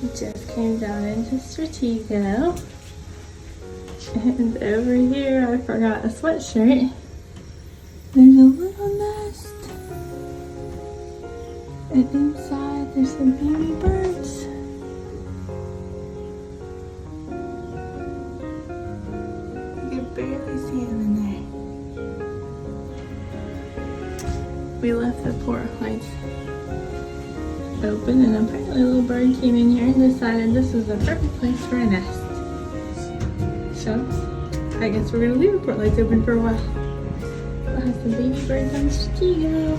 Just came down into Stratego. And over here I forgot a sweatshirt. There's a little nest. And inside there's some baby birds. You can barely see them in there. We left the port lights open, and apparently a little bird came in here and decided this was the perfect place for a nest. So I guess we're gonna leave the port lights open for a while. We'll have some baby birds on Stratego.